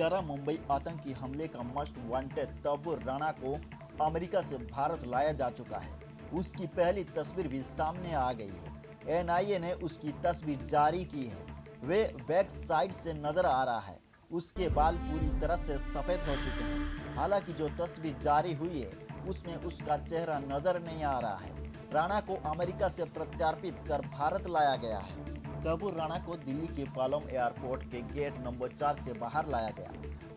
11 मुंबई आतंकी हमले का मोस्ट वांटेड तब्बू राणा को अमेरिका से भारत लाया जा चुका है। उसकी पहली तस्वीर भी सामने आ गई है। एनआईए ने उसकी तस्वीर जारी की है। वे बैक साइड से नजर आ रहा है। उसके बाल पूरी तरह से सफेद हो चुके हैं। हालांकि जो तस्वीर जारी हुई है उसमें उसका चेहरा नजर नहीं आ रहा है। राणा को अमेरिका से प्रत्यार्पित कर भारत लाया गया है। तब्बू राणा को दिल्ली के पालम एयरपोर्ट के गेट नंबर 4 से बाहर लाया गया,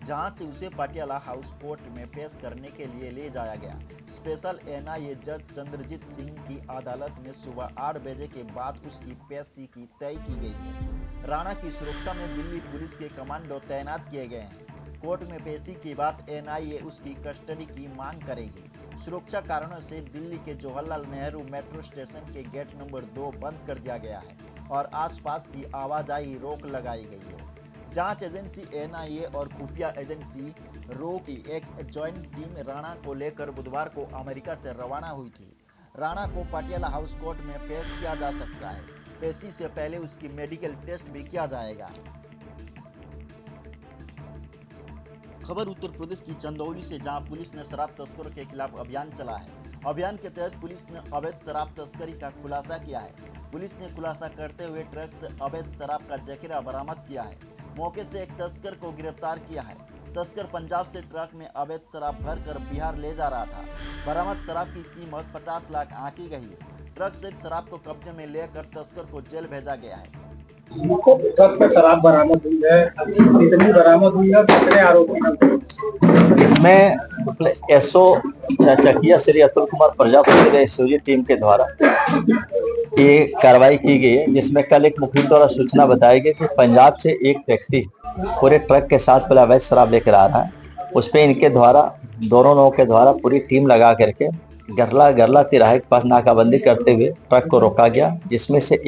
जहां से उसे पटियाला हाउस कोर्ट में पेश करने के लिए ले जाया गया। स्पेशल एनआईए जज चंद्रजीत सिंह की अदालत में सुबह 8 बजे के बाद उसकी पेशी की तय की गई है। राणा की सुरक्षा में दिल्ली पुलिस के कमांडो तैनात किए गए हैं। कोर्ट में पेशी के बाद एनआईए उसकी कस्टडी की मांग करेगी। सुरक्षा कारणों से दिल्ली के जवाहरलाल नेहरू मेट्रो स्टेशन के गेट नंबर 2 बंद कर दिया गया है और आसपास की आवाजाही रोक लगाई गई है। जांच एजेंसी एनआईए और खुफिया एजेंसी रो की एक जॉइंट टीम राणा को लेकर बुधवार को अमेरिका से रवाना हुई थी। राणा को पटियाला हाउस कोर्ट में पेश किया जा सकता है। पेशी से पहले उसकी मेडिकल टेस्ट भी किया जाएगा। खबर उत्तर प्रदेश की चंदौली से, जहां पुलिस ने शराब तस्करों के खिलाफ अभियान चला है। अभियान के तहत पुलिस ने अवैध शराब तस्करी का खुलासा किया है। पुलिस ने खुलासा करते हुए ट्रक से अवैध शराब का जखीरा बरामद किया है। मौके से एक तस्कर को गिरफ्तार किया है। तस्कर पंजाब से ट्रक में अवैध शराब भरकर बिहार ले जा रहा था। बरामद शराब की कीमत 50 लाख आंकी गई है। ट्रक से शराब को कब्जे में लेकर तस्कर को जेल भेजा गया है। ट्रक से शराब बरामद हुई है। कितनी बरामद हुई है, कितने आरोपी? इसमें एसओ चकिया श्री अतुल कुमार प्रजापति के एसओजी टीम के द्वारा ये कार्रवाई की गई है, जिसमें कल एक मुखबिर द्वारा सूचना बताई गई कि पंजाब से एक व्यक्ति पूरे ट्रक के साथ पूरा अवैध शराब लेकर आ रहा है। उस पर इनके द्वारा दोनों लोगों के द्वारा पूरी टीम लगा करके गरला तिराहे पर नाकाबंदी करते हुए ट्रक को रोका गया, जिसमें से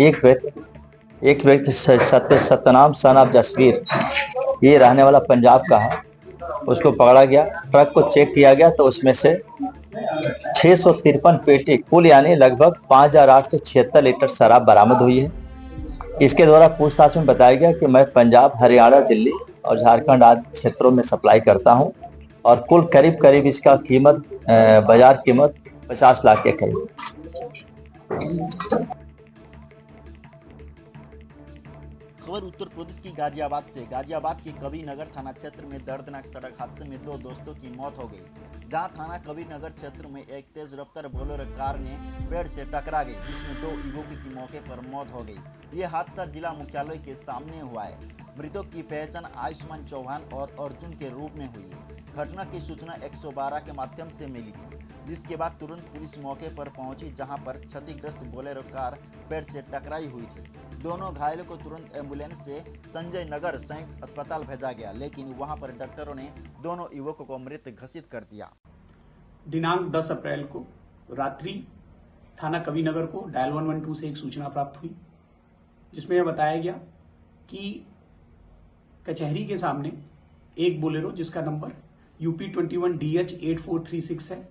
एक व्यक्ति सत्यनाम सन ऑफ जसवीर, ये रहने वाला पंजाब का है, उसको पकड़ा गया। ट्रक को चेक किया गया तो उसमें से 653 पेटी कुल यानी लगभग 5876 लीटर शराब बरामद हुई है। इसके द्वारा पूछताछ में बताया गया कि मैं पंजाब, हरियाणा, दिल्ली और झारखंड आदि क्षेत्रों में सप्लाई करता हूं और कुल करीब इसका कीमत बाजार कीमत 50 लाख के करीब। खबर उत्तर प्रदेश की गाजियाबाद से। गाजियाबाद के कबीरनगर थाना क्षेत्र में दर्दनाक सड़क हादसे में 2 दोस्तों की मौत हो गई, जहां थाना कबीरनगर क्षेत्र में एक तेज रफ्तार बोलेरो कार ने पेड़ से टकरा गई, जिसमें 2 युवकों की मौके पर मौत हो गई। ये हादसा जिला मुख्यालय के सामने हुआ है। मृतकों की पहचान आयुष्मान चौहान और अर्जुन के रूप में हुई है। घटना की सूचना 112 के माध्यम से मिली थी, जिसके बाद तुरंत पुलिस मौके पर पहुंची, जहां पर क्षतिग्रस्त बोलेरो कार पेड़ से टकराई हुई थी। दोनों घायलों को तुरंत एम्बुलेंस से संजय नगर संयुक्त अस्पताल भेजा गया, लेकिन वहां पर डॉक्टरों ने दोनों युवकों को मृत घोषित कर दिया। दिनांक 10 अप्रैल को रात्रि थाना कबीरनगर को डायल 112 से एक सूचना प्राप्त हुई, जिसमें यह बताया गया कि कचहरी के सामने एक बोलेरो जिसका नंबर UP 21 DH 8436 है,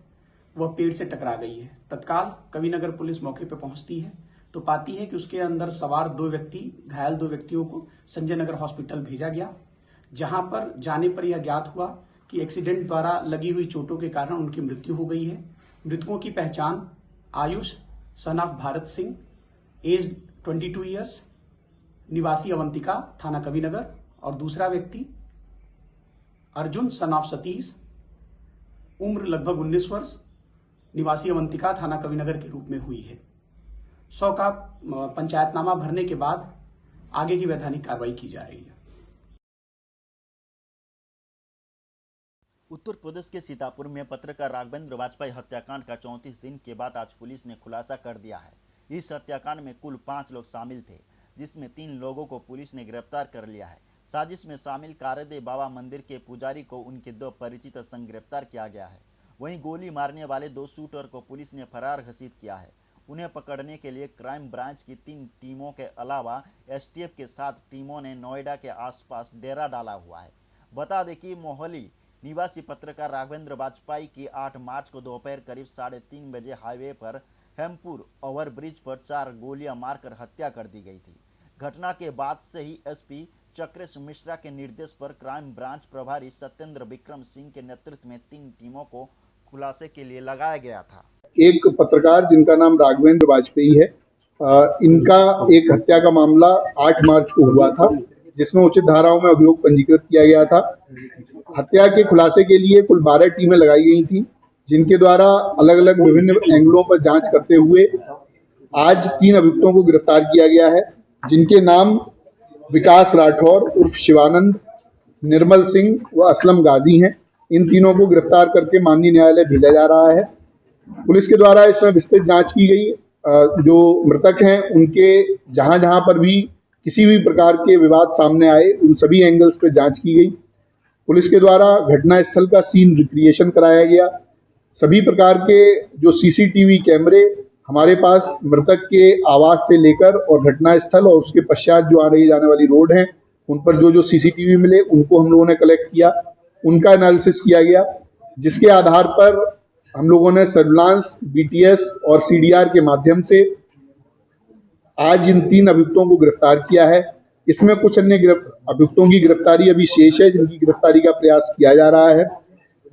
वह पेड़ से टकरा गई है। तत्काल कबीरनगर पुलिस मौके पर पहुंचती है तो पाती है कि उसके अंदर सवार 2 व्यक्ति, घायल 2 व्यक्तियों को संजय नगर हॉस्पिटल भेजा गया, जहां पर जाने पर यह ज्ञात हुआ कि एक्सीडेंट द्वारा लगी हुई चोटों के कारण उनकी मृत्यु हो गई है। मृतकों की पहचान Ayush son of Bharat Singh, age 22 years, निवासी अवंतिका, थाना कबीरनगर, और दूसरा व्यक्ति अर्जुन सन ऑफ सतीश, उम्र लगभग 19 वर्ष, निवासी अवंतिका, थाना कबीरनगर के रूप में हुई है। 100 का पंचायतनामा भरने के बाद आगे की वैधानिक कार्रवाई की जा रही है। उत्तर प्रदेश के सीतापुर में पत्रकार राघवेंद्र वाजपेयी हत्याकांड का 34 दिन के बाद आज पुलिस ने खुलासा कर दिया है। इस हत्याकांड में कुल 5 लोग शामिल थे, जिसमें 3 लोगों को पुलिस ने गिरफ्तार कर लिया है। साजिश में शामिल कारदे बाबा मंदिर के पुजारी को उनके 2 परिचित संग गिरफ्तार किया गया है। वहीं गोली मारने वाले 2 शूटर को पुलिस ने फरार घोषित किया है। उन्हें पकड़ने के लिए क्राइम ब्रांच की 3 टीमों के अलावा एसटीएफ के 7 टीमों ने नोएडा के आसपास डेरा डाला हुआ है। बता दें कि मोहाली निवासी पत्रकार राघवेंद्र वाजपेयी की 8 मार्च को दोपहर करीब 3:30 बजे हाईवे पर हेमपुर ओवरब्रिज पर 4 गोलियां मारकर हत्या कर दी गई थी। घटना के बाद से ही एसपी चक्रेश मिश्रा के निर्देश पर क्राइम ब्रांच प्रभारी सत्येंद्र विक्रम सिंह के नेतृत्व में 3 टीमों को खुलासे के लिए लगाया गया था। एक पत्रकार जिनका नाम राघवेंद्र वाजपेयी है, इनका एक हत्या का मामला 8 मार्च को हुआ था, जिसमें उचित धाराओं में अभियोग पंजीकृत किया गया था। हत्या के खुलासे के लिए कुल 12 टीमें लगाई गई थी, जिनके द्वारा अलग अलग विभिन्न एंगलों पर जांच करते हुए आज 3 अभियुक्तों को गिरफ्तार किया गया है, जिनके नाम विकास राठौर उर्फ शिवानंद, निर्मल सिंह व असलम गाजी हैं। इन तीनों को गिरफ्तार करके माननीय न्यायालय भेजा जा रहा है। पुलिस के द्वारा इसमें विस्तृत जांच की गई। जो मृतक हैं उनके जहां जहां पर भी किसी भी प्रकार के विवाद सामने आए, उन सभी एंगल्स पर जांच की गई। पुलिस के द्वारा घटना स्थल का सीन रिक्रिएशन कराया गया। सभी प्रकार के जो सीसीटीवी कैमरे हमारे पास मृतक के आवास से लेकर और घटना स्थल और उसके पश्चात जो आ रही जाने वाली रोड है, उन पर जो सीसीटीवी मिले उनको हम लोगों ने कलेक्ट किया, उनका एनालिसिस किया गया, जिसके आधार पर हम लोगों ने सर्विलांस, बीटीएस और सीडीआर के माध्यम से आज इन 3 अभियुक्तों को गिरफ्तार किया है। इसमें कुछ अन्य अभियुक्तों की गिरफ्तारी अभी शेष है, जिनकी गिरफ्तारी का प्रयास किया जा रहा है।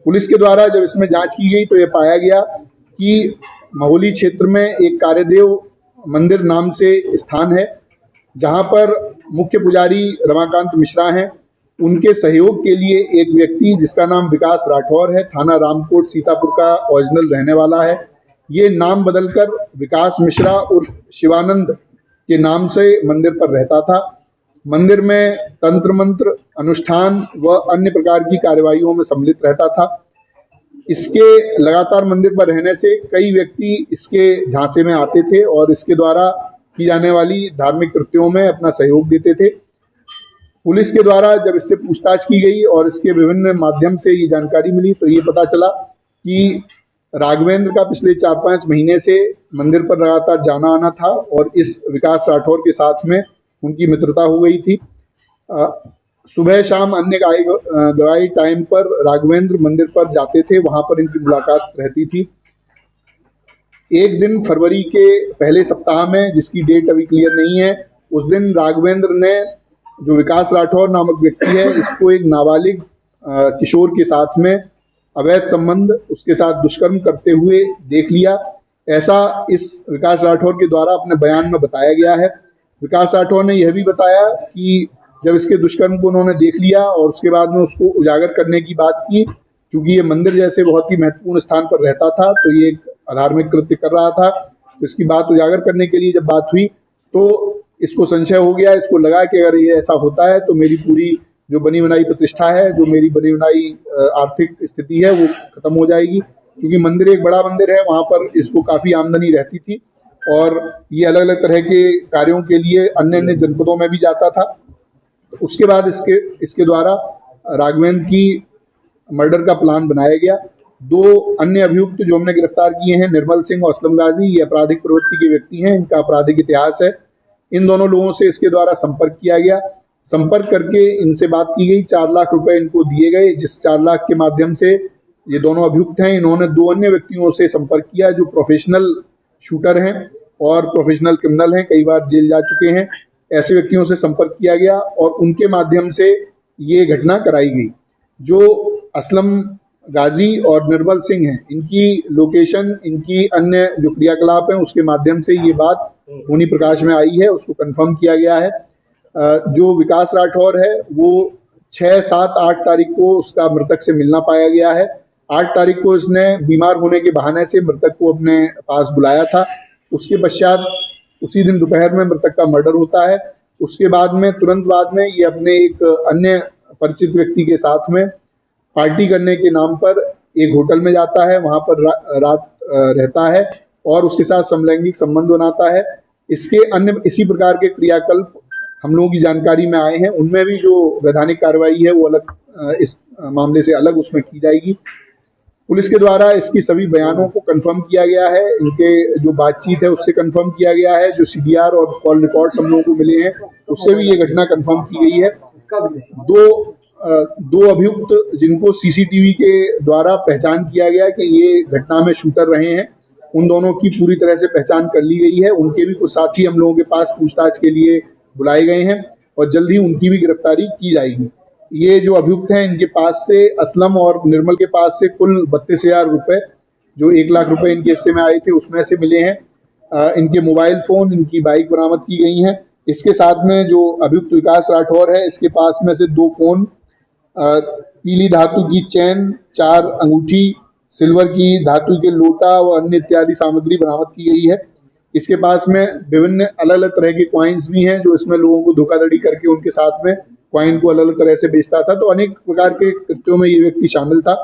पुलिस के द्वारा जब इसमें जांच की गई तो ये पाया गया कि महोली क्षेत्र में एक कार्यदेव मंदिर नाम से स्थान है, जहां पर मुख्य पुजारी रमाकांत मिश्रा हैं। उनके सहयोग के लिए एक व्यक्ति जिसका नाम विकास राठौर है, थाना रामकोट सीतापुर का ओरिजिनल रहने वाला है, ये नाम बदलकर विकास मिश्रा उर्फ शिवानंद के नाम से मंदिर पर रहता था। मंदिर में तंत्र मंत्र, अनुष्ठान व अन्य प्रकार की कार्यवाहियों में सम्मिलित रहता था। इसके लगातार मंदिर पर रहने से कई व्यक्ति इसके झांसे में आते थे और इसके द्वारा की जाने वाली धार्मिक कृत्यों में अपना सहयोग देते थे। पुलिस के द्वारा जब इससे पूछताछ की गई और इसके विभिन्न माध्यम से ये जानकारी मिली तो ये पता चला कि राघवेंद्र का पिछले 4-5 महीने से मंदिर पर लगातार जाना आना था और इस विकास राठौर के साथ में उनकी मित्रता हो गई थी। सुबह शाम अन्य गवाही टाइम पर राघवेंद्र मंदिर पर जाते थे, वहां पर इनकी मुलाकात रहती थी। एक दिन फरवरी के पहले सप्ताह में, जिसकी डेट अभी क्लियर नहीं है, उस दिन राघवेंद्र ने, जो विकास राठौर नामक व्यक्ति है, इसको एक नाबालिग किशोर के साथ में अवैध संबंध, उसके साथ दुष्कर्म करते हुए देख लिया। ऐसा इस विकास राठौर के द्वारा अपने बयान में बताया गया है। विकास राठौर ने यह भी बताया कि जब इसके दुष्कर्म को उन्होंने देख लिया और उसके बाद में उसको उजागर करने की बात की, क्योंकि ये मंदिर जैसे बहुत ही महत्वपूर्ण स्थान पर रहता था तो ये एक अधार्मिक कृत्य कर रहा था, तो इसकी बात उजागर करने के लिए जब बात हुई तो इसको संशय हो गया। इसको लगा कि अगर ये ऐसा होता है तो मेरी पूरी जो बनी बनाई प्रतिष्ठा है, जो मेरी बनी बनाई आर्थिक स्थिति है, वो खत्म हो जाएगी। क्योंकि मंदिर एक बड़ा मंदिर है, वहाँ पर इसको काफ़ी आमदनी रहती थी और ये अलग अलग तरह के कार्यों के लिए अन्य अन्य जनपदों में भी जाता था। उसके बाद इसके द्वारा राघवेंद्र की मर्डर का प्लान बनाया गया। 2 अन्य अभियुक्त जो हमने गिरफ्तार किए हैं, निर्मल सिंह और असलम गाजी, ये आपराधिक प्रवृत्ति के व्यक्ति हैं, इनका आपराधिक इतिहास है। इन दोनों लोगों से इसके द्वारा संपर्क किया गया। संपर्क करके इनसे बात की गई, 4 लाख रुपए इनको दिए गए, जिस 4 लाख के माध्यम से ये दोनों अभियुक्त हैं, इन्होंने 2 अन्य व्यक्तियों से संपर्क किया जो प्रोफेशनल शूटर हैं और प्रोफेशनल क्रिमिनल हैं, कई बार जेल जा चुके हैं। ऐसे व्यक्तियों से संपर्क किया गया और उनके माध्यम से ये घटना कराई गई। जो असलम गाजी और निर्मल सिंह हैं, इनकी लोकेशन, इनकी अन्य जो क्रियाकलाप हैं, उसके माध्यम से ये बात होनी प्रकाश में आई है, उसको कंफर्म किया गया है। जो विकास राठौर है वो 6, 7, 8 तारीख को उसका मृतक से मिलना पाया गया है। 8 तारीख को इसने बीमार होने के बहाने से मृतक को अपने पास बुलाया था। उसके पश्चात उसी दिन दोपहर में मृतक का मर्डर होता है। उसके बाद में, तुरंत बाद में, ये अपने एक अन्य परिचित व्यक्ति के साथ में पार्टी करने के नाम पर एक होटल में जाता है, वहाँ पर रात रहता है और उसके साथ समलैंगिक संबंध बनाता है। इसके अन्य इसी प्रकार के क्रियाकल्प हम लोगों की जानकारी में आए हैं। उनमें भी जो वैधानिक कार्रवाई है वो अलग, इस मामले से अलग उसमें की जाएगी। पुलिस के द्वारा इसकी सभी बयानों को कंफर्म किया गया है, इनके जो बातचीत है उससे कंफर्म किया गया है, जो सीडीआर और कॉल रिकॉर्ड्स हम लोगों को मिले हैं उससे भी ये घटना कंफर्म की गई है। 2 अभियुक्त जिनको सीसीटीवी के द्वारा पहचान किया गया कि ये घटना में शूटर रहे हैं, उन दोनों की पूरी तरह से पहचान कर ली गई है। उनके भी कुछ साथी हम लोगों के पास पूछताछ के लिए बुलाए गए हैं। और जल्द ही उनकी भी गिरफ्तारी की जाएगी। ये जो अभियुक्त हैं, इनके पास से असलम और निर्मल के पास से कुल 32,000 रुपये, जो 1 लाख रुपए इनके हिस्से में आए थे, उसमें से मिले हैं। इनके मोबाइल फ़ोन, इनकी बाइक बरामद की गई हैं। इसके साथ में जो अभियुक्त विकास राठौर है, इसके पास में से 2 फ़ोन, पीली धातु की चैन, 4 अंगूठी, सिल्वर की धातु के लोटा व अन्य इत्यादि सामग्री बरामद की गई है। इसके पास में विभिन्न अलग अलग तरह के कॉइन्स भी हैं, जो इसमें लोगों को धोखाधड़ी करके उनके साथ में कॉइन को अलग अलग तरह से बेचता था। तो अनेक प्रकार के कृत्यों में ये व्यक्ति शामिल था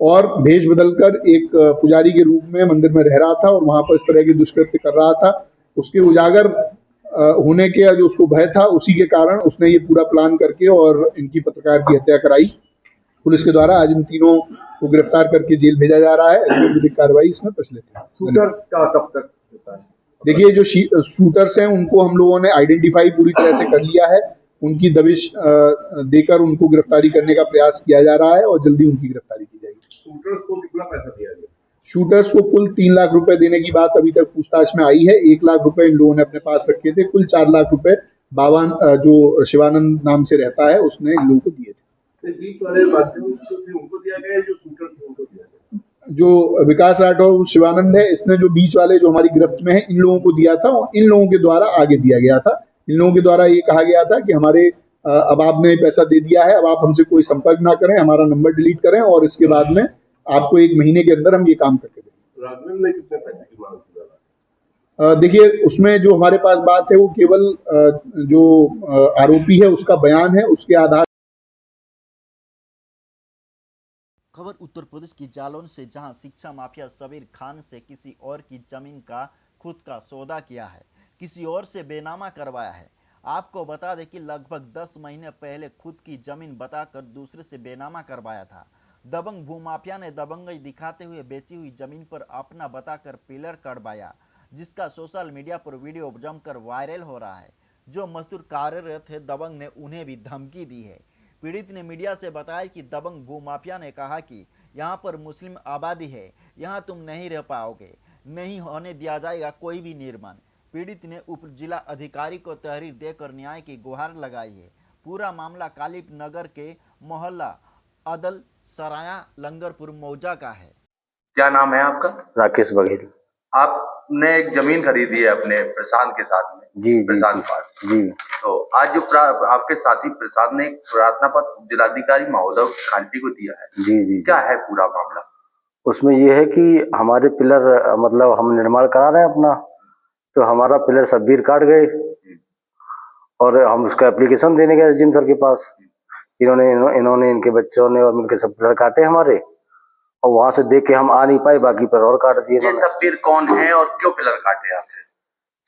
और भेष बदलकर एक पुजारी के रूप में मंदिर में रह रहा था और वहां पर इस तरह के दुष्कृत्य कर रहा था। उसके उजागर होने के जो उसको भय था, उसी के कारण उसने ये पूरा प्लान करके और इनकी पत्रकार की हत्या कराई। पुलिस के द्वारा आज इन तीनों को गिरफ्तार करके जेल भेजा जा रहा है। विधिक कार्रवाई इसमें प्रचलित है। शूटर्स का कब तक होता है? देखिए, जो शूटर्स हैं उनको हम लोगों ने आइडेंटिफाई पूरी तरह से कर लिया है। उनकी दबिश देकर उनको गिरफ्तारी करने का प्रयास किया जा रहा है और जल्दी उनकी गिरफ्तारी की जाएगी। शूटर्स को कितना पैसा दिया गया? शूटर्स को कुल 3 लाख रुपए देने की बात अभी तक पूछताछ में आई है। 1 लाख रुपए इन लोगों ने अपने पास रखे थे। कुल 4 लाख रुपए बाबा जो शिवानंद नाम से रहता है, उसने इन लोगों को दिए थे। बीच वाले माध्यम जो थे उनको दिया गया, जो शूटर थे उनको दिया गया? जो विकास राठौर शिवानंद है, इसने जो बीच वाले जो हमारी गिरफ्त में है, इन लोगों को दिया था और इन लोगों के द्वारा आगे दिया गया था। इन लोगों के द्वारा ये कहा गया था कि हमारे अब आपने पैसा दे दिया है, अब आप हमसे कोई संपर्क ना करें, हमारा नंबर डिलीट करें और इसके बाद में आपको 1 महीने के अंदर हम ये काम करके देंगे। राघवेंद्र ने कितने पैसे की मांग की? देखिए, उसमें जो हमारे पास बात है वो केवल जो आरोपी है उसका बयान है, उसके आधार। खबर उत्तर प्रदेश की जालौन से, जहां शिक्षा माफिया सबीर खान से किसी और की जमीन का खुद का सौदा किया है, किसी और से बेनामा करवाया है। आपको बता दें कि लगभग 10 महीने पहले खुद की जमीन बताकर दूसरे से बेनामा करवाया था। दबंग भूमाफिया ने दबंगई दिखाते हुए बेची हुई जमीन पर अपना बताकर पिलर कटवाया, जिसका सोशल मीडिया पर वीडियो जमकर वायरल हो रहा है। जो मजदूर कार्यरत है, दबंग ने उन्हें भी धमकी दी है। पीड़ित ने मीडिया से बताया कि दबंग भूमाफिया ने कहा कि यहाँ पर मुस्लिम आबादी है, यहाँ तुम नहीं रह पाओगे, नहीं होने दिया जाएगा कोई भी निर्माण। पीड़ित ने उप जिला अधिकारी को तहरीर देकर न्याय की गुहार लगाई है। पूरा मामला कालिप नगर के मोहल्ला अदल सराया लंगरपुर मौजा का है। क्या नाम है आपका? राकेश बघेल। आपने एक जमीन खरीदी है अपने प्रशांत के साथ में? जी जी प्रशांत पास। जी। तो आज जो आपके साथी प्रशांत ने एक प्रार्थना पत्र जिलाधिकारी महोदय खांटी को दिया है। जी जी। क्या है पूरा मामला? उसमें ये है कि हमारे पिलर, मतलब हम निर्माण करा रहे हैं अपना, तो हमारा पिलर शब्बीर काट गए और हम उसका एप्लीकेशन देने गए एसडीएम सर के पास। इन्होंने इनके बच्चों ने और मिलकर सब पिलर काटे हमारे, और वहां से देख के हम आ नहीं पाए, बाकी पिलर और काट दिए। ये शब्बीर कौन है और क्यों पिलर काटे आपसे?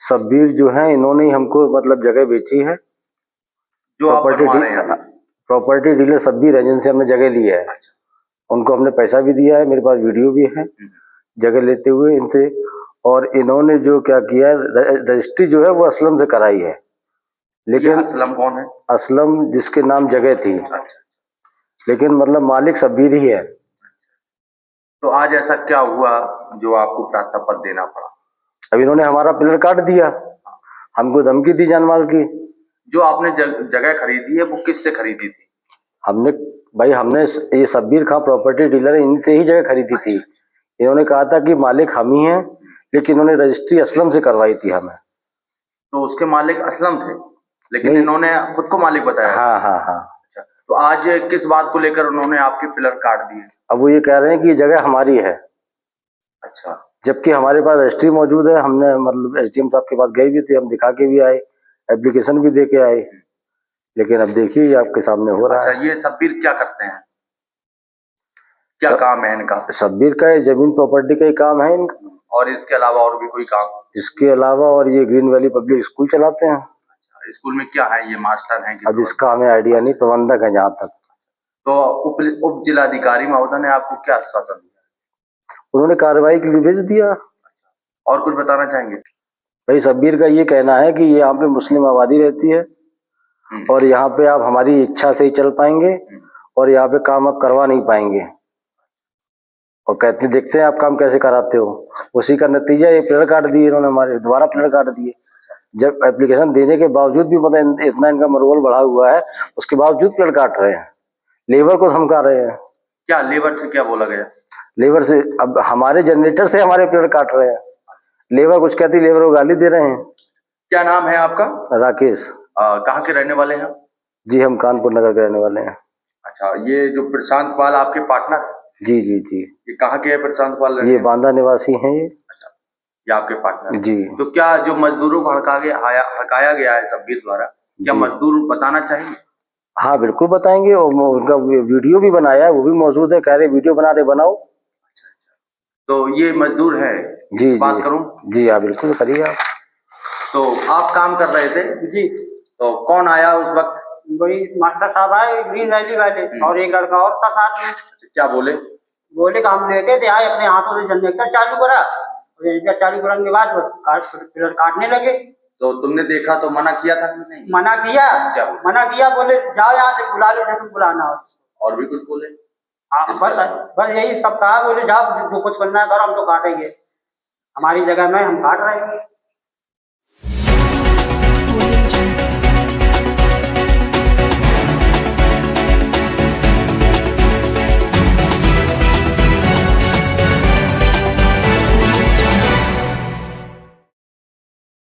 शब्बीर जो है, इन्होंने ही हमको मतलब जगह बेची है। जो आप बनवा रहे हैं? प्रॉपर्टी डीलर शब्बीर है, जिनसे हमने जगह ली है। उनको हमने पैसा भी दिया है, मेरे पास वीडियो भी है जगह लेते हुए इनसे। और इन्होंने जो क्या किया, रजिस्ट्री जो है वो असलम से कराई है। लेकिन असलम कौन है? असलम जिसके नाम जगह थी, लेकिन मतलब मालिक शब्बीर ही है। तो आज ऐसा क्या हुआ जो आपको प्रार्थना पत्र देना पड़ा? अब इन्होंने हमारा पिलर काट दिया, हमको धमकी दी जानमाल की। जो आपने जगह खरीदी है वो किससे खरीदी थी? हमने ये शब्बीर खां प्रॉपर्टी डीलर है, इनसे ही जगह खरीदी थी। इन्होंने कहा था कि मालिक हम ही हैं, लेकिन इन्होंने रजिस्ट्री असलम से करवाई थी हमें। तो उसके मालिक असलम थे, लेकिन इन्होंने खुद को मालिक बताया? हाँ हाँ हाँ। अच्छा, तो आज किस बात को लेकर उन्होंने आपके पिलर काट दिए? अब वो ये कह रहे हैं कि ये जगह हमारी है। अच्छा। जबकि हमारे पास रजिस्ट्री मौजूद है। हमने मतलब एसडीएम साहब के पास गए भी थे, हम दिखा के भी आए, एप्लीकेशन भी दे के आए, लेकिन अब देखिए आपके सामने हो रहा है। अच्छा, ये शब्बीर क्या करते हैं, क्या काम है इनका? शब्बीर का जमीन प्रॉपर्टी का ही काम है इनका। और इसके अलावा और भी कोई काम? इसके अलावा और ये ग्रीन वैली पब्लिक स्कूल चलाते हैं। अच्छा, स्कूल में क्या है, ये मास्टर हैं? अब इसका हमें आइडिया नहीं, प्रबंधक है जहाँ तक। तो उप जिलाधिकारी महोदय ने आपको क्या आश्वासन दिया? उन्होंने कार्रवाई के लिए भेज दिया। और कुछ बताना चाहेंगे? भाई, शब्बीर का ये कहना है कि यहाँ पे मुस्लिम आबादी रहती है और यहाँ पे आप हमारी इच्छा से ही चल पाएंगे और यहाँ पे काम आप करवा नहीं पाएंगे, और कहते देखते हैं आप काम कैसे कराते हो। उसी का नतीजा ये पिलर काट दिए इन्होंने, हमारे दोबारा पिलर काट दिए। जब एप्लीकेशन देने के बावजूद भी मतलब इतना इनका मनोबल बढ़ा हुआ है, उसके बावजूद पेड़ काट रहे हैं, लेबर को धमका रहे हैं। क्या लेबर से क्या बोला गया? लेबर से अब हमारे जनरेटर से हमारे पेड़ काट रहे हैं, लेबर कुछ कहती, लेबर को गाली दे रहे हैं। क्या नाम है आपका? राकेश। कहाँ के रहने वाले हैं? जी हम कानपुर नगर के रहने वाले हैं। अच्छा, ये जो प्रशांत पाल आपके पार्टनर? जी जी जी। ये कहाँ के है प्रशांत पाल? ये बांदा निवासी हैं ये। अच्छा, ये आपके पार्टनर जी। तो क्या जो मजदूरों को हकाया गया है सबके द्वारा, क्या मजदूर बताना चाहिए? हाँ बिल्कुल बताएंगे, और उनका वीडियो भी बनाया है, वो भी मौजूद है, कह रहे वीडियो बना दे, बनाओ। तो ये मजदूर है? जी बात जी करूं? जी हाँ बिल्कुल करिए आप। तो आप काम कर रहे थे? जी। तो कौन आया उस वक्त? वही मास्टर साहब आए ग्रीन वैली वाले, और एक लड़का और था साथ में। अच्छा, क्या बोले? बोले कि हम लेटे थे, आए अपने हाथों से जनरेटर चालू करा, जनरेटर चालू करने के बाद बस पिलर काटने लगे। तो तुमने देखा तो मना किया था कि नहीं? मना किया। क्या बोले? मना किया, बोले जाओ यहाँ से, बुला लो जो तुम बुलाना हो। और भी कुछ बोले? हाँ बस यही सब कहा, बोले जाओ जो कुछ करना है करो, हम तो काटेंगे, हमारी जगह में हम काट रहे हैं।